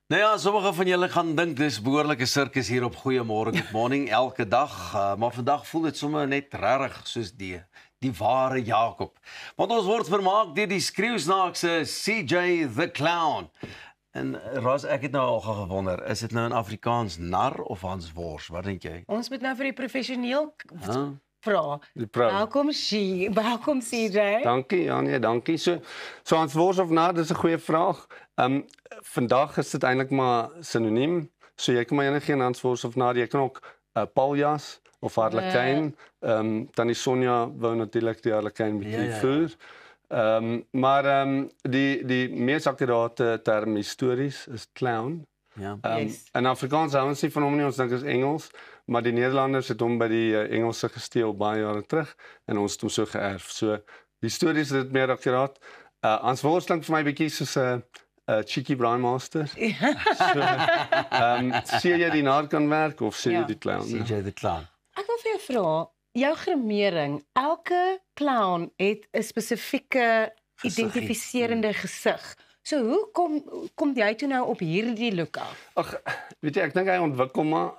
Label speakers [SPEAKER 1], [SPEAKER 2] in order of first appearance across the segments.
[SPEAKER 1] Nou ja, sommige van julle gaan dink dis behoorlike sirkus hier op Goeiemôre Good Morning elke dag, maar vandag voel dit sommer net regtig soos die ware Jakob. Want ons word vermaak deur die skreeusnaakse CJ the Clown. En Ras, ek het nou al gewonder, is dit nou in Afrikaans nar of Hans Wors? Wat dink jy?
[SPEAKER 2] Ons moet nou vir die professioneel vra.
[SPEAKER 3] Welkom
[SPEAKER 2] CJ.
[SPEAKER 3] Dankie, ja nee, dankie. So Hans Wors of nar, dis 'n goeie vraag. Vandag is dit eintlik maar sinoniem. So jy kan maar enige Hans Wors of nar, jy kan ook Paljas of Harlekyn. Tannie Sonja wou natuurlik die Harlekyn bietjie voer. Maar die mees akkurate term histories is clown.
[SPEAKER 1] Ja.
[SPEAKER 3] In Afrikaans hou ons nie van hom nie, ons dink is Engels, maar die Nederlanders het hom by die Engelse gesteel baie jare terug en ons het hom so geërf. So histories is dit meer akkuraat. Hans Wors klink vir my bietjie soos 'n cheeky Brian Master. So, sien jy die nar kan werk of sien jy die clown?
[SPEAKER 1] CJ the Clown.
[SPEAKER 2] Ek wil vir jou vra, jou gremering, elke clown het 'n spesifieke identifiserende gesig. So hoe kom jy toe nou op hierdie look af?
[SPEAKER 3] Ag, weet jy, ek dink hy ontwikkel maar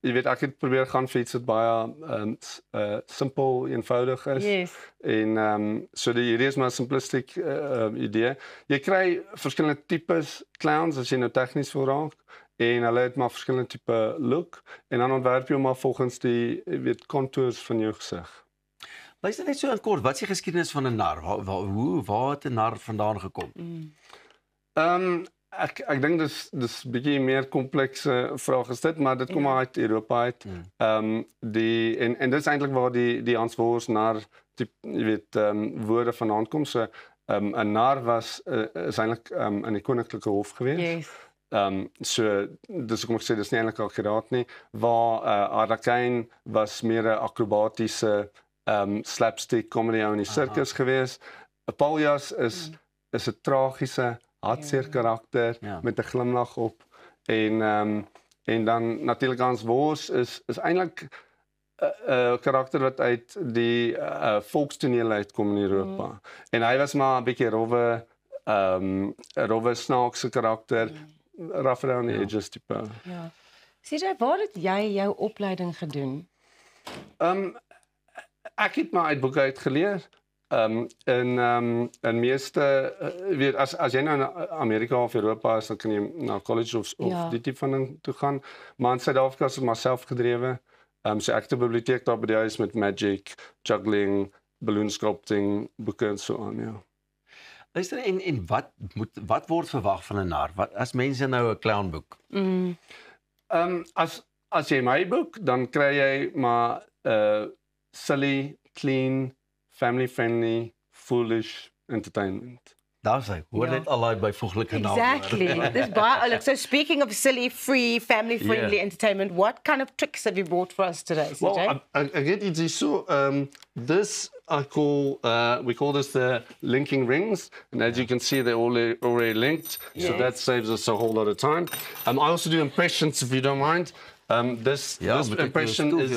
[SPEAKER 3] jy weet ek het probeer gaan vir iets wat baie simpel, eenvoudig is.
[SPEAKER 2] Yes.
[SPEAKER 3] En so die idee is maar 'n simplistiek idee. Jy kry verskillende tipes clowns as jy nou tegnies wil raak en hulle het maar verskillende tipe look en dan ontwerp jy maar volgens die contours van jou gesig.
[SPEAKER 1] Luister net so in kort, wat is die geskiedenis van 'n nar? Waar het 'n nar vandaan gekom?
[SPEAKER 3] Ek dink dis bietjie meer komplekse vraag is dit, maar dit kom uit Europa uit. En dit is eintlik waar die Hans Wors nar woorde vandaan kom. So 'n nar is eintlik in die koninklike hof gewees.
[SPEAKER 2] Yes.
[SPEAKER 3] So dis kom ek sê dis nie eintlik akkuraat nie. Waar Harlekyn was meer 'n akrobatiese slapstick comedy in die sirkus gewees. Paljas is 'n tragiese hartseer karakter met 'n glimlag op en dan natuurlik Hans Wors is eintlik 'n karakter wat uit die volkstoneel uitkom in Europa. En hy was maar 'n bietjie rowwe snaakse karakter, rough around the edges tipe.
[SPEAKER 2] Ja. CJ, waar het jy jou opleiding gedoen?
[SPEAKER 3] Ek het maar uit boeke uit geleer. In meeste weet as jy nou in Amerika of Europa is, dan kan jy na college of die tipe van ding toe gaan. Maar in Suid-Afrika is dit maar selfgedrewe. So ek het 'n biblioteek daar by die huis met magic, juggling, balloon sculpting, boeke en so aan, ja.
[SPEAKER 1] Luister, en wat word verwag van 'n nar? Wat as mense nou 'n clown boek?
[SPEAKER 3] As jy my boek, dan kry jy maar silly, clean, family-friendly, foolish entertainment.
[SPEAKER 1] Daar sê, hoor net al daai byvoeglike name.
[SPEAKER 2] Exactly. Dis baie oulik. So speaking of silly, free, family-friendly entertainment, what kind of tricks have you brought for us today, CJ?
[SPEAKER 3] Well, I get it. So this we call this the linking rings, and as you can see, they're already linked. So that saves us a whole lot of time. I also do impressions, if you don't mind. This impression is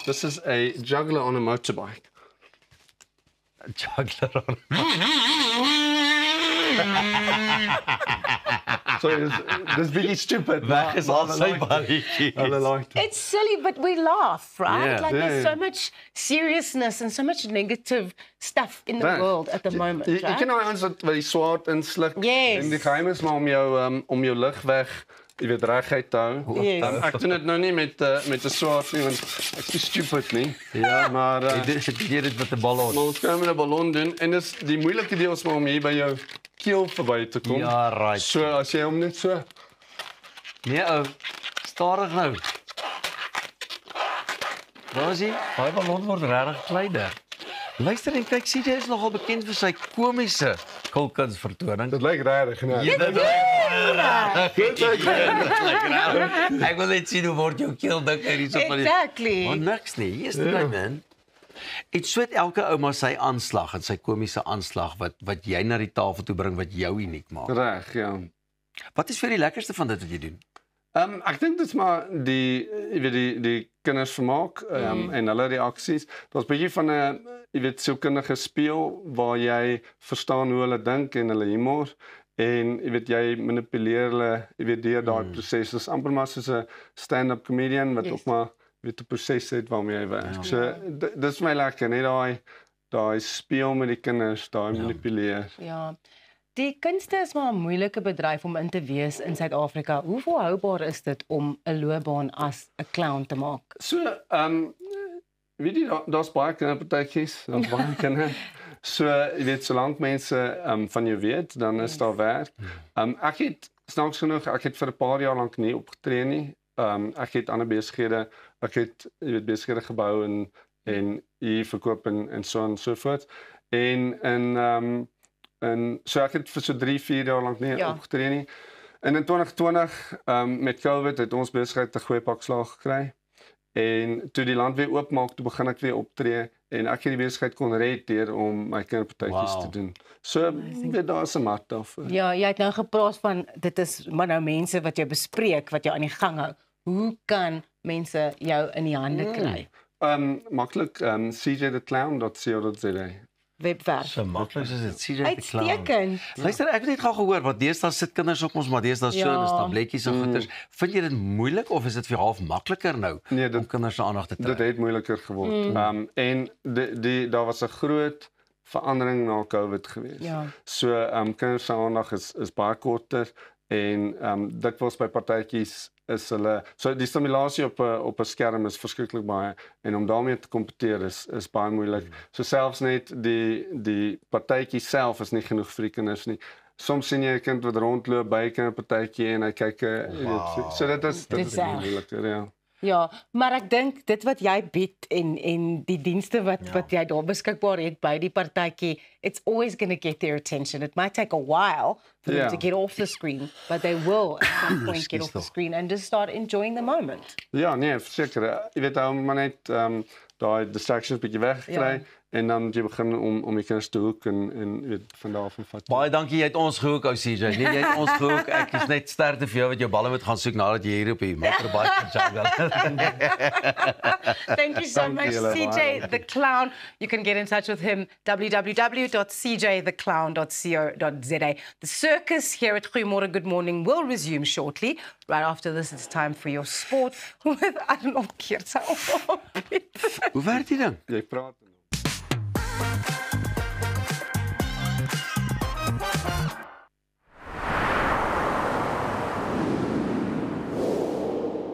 [SPEAKER 3] this is a juggler on a motorbike.
[SPEAKER 1] A juggler on
[SPEAKER 3] So this really stupid.
[SPEAKER 1] Weg is al sy balletjies.
[SPEAKER 2] It's silly, but we laugh, right?
[SPEAKER 1] Yeah.
[SPEAKER 2] Like there's so much seriousness and so much negative stuff in the world at the moment,
[SPEAKER 3] Jy
[SPEAKER 2] right?
[SPEAKER 3] kan nou ons wat die swaard insluk.
[SPEAKER 2] Yes.
[SPEAKER 3] En die geheim is maar om jou lig weg, jy weet reguit te hou.
[SPEAKER 2] Yes.
[SPEAKER 3] Ek doen dit nou nie met 'n swaard nie, want ek is stupid nie. Ja, maar
[SPEAKER 1] Jy doen dit met 'n ballon.
[SPEAKER 3] maar ons kan met 'n ballon doen en dis die moeilike deel is maar om hier by jou keel verby te kom.
[SPEAKER 1] Ja, right.
[SPEAKER 3] So as jy hom net so.
[SPEAKER 1] Nee ou, stadig nou. Waar is hy? Daai ballon word regtig kleiner. Luister en kyk, CJ is nogal bekend vir sy komiese kulkunsvertoning.
[SPEAKER 3] Dit lyk regtig, né?
[SPEAKER 1] Ek wil net sien hoe word jou keel dik uit hierso van die...
[SPEAKER 2] Exactly.
[SPEAKER 1] Maar niks nie, hier is dit nou man. Dit sweet elke ouma sy aanslag en sy komiese aanslag wat jy na die tafel toe bring wat jou uniek maak.
[SPEAKER 3] Reg, ja.
[SPEAKER 1] Wat is vir die lekkerste van dit wat jy doen?
[SPEAKER 3] Ek dink dit is maar jy weet die kinders vermaak en hulle reaksies. Daar's 'n bietjie van 'n jy weet sielkundige speel waar jy verstaan hoe hulle dink en hulle humor en jy weet jy manipuleer hulle jy weet deur daai proses. Dis amper maar soos 'n stand-up comedian wat ook maar weet 'n proses het waarmee hy werk. So dis my lekker, net daai speel met die kinders, daai manipuleer.
[SPEAKER 2] Ja. Die kunste is maar 'n moeilike bedryf om in te wees in Suid-Afrika. Hoe volhoubaar is dit om 'n loopbaan as 'n clown te maak?
[SPEAKER 3] So, weet jy, daar's baie kinderpartytjies, daar's baie kinders. So, jy weet, solank mense van jou weet, dan is daar werk. Ek het, snaaks genoeg, ek het vir 'n paar jaar lank nie opgetree nie. Ek het ander besighede, ek het, jy weet, besighede gebou en hier verkoop en so voort. En so ek het vir so 3-4 jaar lank nie opgetree nie. En in 2020 met COVID het ons besigheid 'n goeie pak slag gekry. En toe die land weer oopmaak, toe begin ek weer optree en ek het die besigheid kon red deur om my kinderpartytjies te doen. So weet daar's 'n mark daarvoor.
[SPEAKER 2] Ja, jy het nou gepraat van dit is maar nou mense wat jy bespreek, wat jou aan die gang hou. Hoe kan mense jou in die hande kry?
[SPEAKER 3] Maklik cjtheclown.co.za.
[SPEAKER 2] Webwerf.
[SPEAKER 1] So maklik is dit. CJ the Clown.
[SPEAKER 2] Uitstekend.
[SPEAKER 1] Luister, ek het net gou gehoor wat deesdae sit kinders op ons, maar deesdae so en tabletjies en goeters. Vind jy dit moeilik of is dit vir half makliker nou om kinders se aandag te trek?
[SPEAKER 3] Dit het moeiliker geword. En daar was 'n groot verandering na COVID gewees.
[SPEAKER 2] Ja.
[SPEAKER 3] So kinders se aandag is baie korter en dit was by partytjies is hulle so die stimulasie op 'n skerm is verskriklik baie en om daarmee te kompeteer is baie moeilik. So selfs net die partytjie self is nie genoeg vir die kinders nie. Soms sien jy 'n kind wat rondloop by 'n kinderpartytjie en hy kyk so dit is moeiliker, ja.
[SPEAKER 2] Ja, maar ek dink dit wat jy bied en die dienste wat jy daar beskikbaar het by die partytjie, it's always going to get their attention. It might take a while for them to get off the screen, but they will at some point get off the screen and just start enjoying the moment.
[SPEAKER 3] Ja, nee, verseker. Jy weet maar net daai distractions bietjie wegkry en dan jy begin om die kinders te hoek en weet van daar af vat.
[SPEAKER 1] Baie dankie, jy het ons gehoek ou CJ. Nee, jy het ons gehoek. Ek is net sterkte vir jou wat jou balle moet gaan soek nadat jy hier op die motorbike kan jungle.
[SPEAKER 2] Thank you so much, CJ the Clown. You can get in touch with him, www.cjtheclown.co.za. The circus here at Goeiemorgen Good Morning will resume shortly. Right after this, it's time for your sport with Arnold Keertsau.
[SPEAKER 1] Hoe werk dit dan?
[SPEAKER 3] Jy praat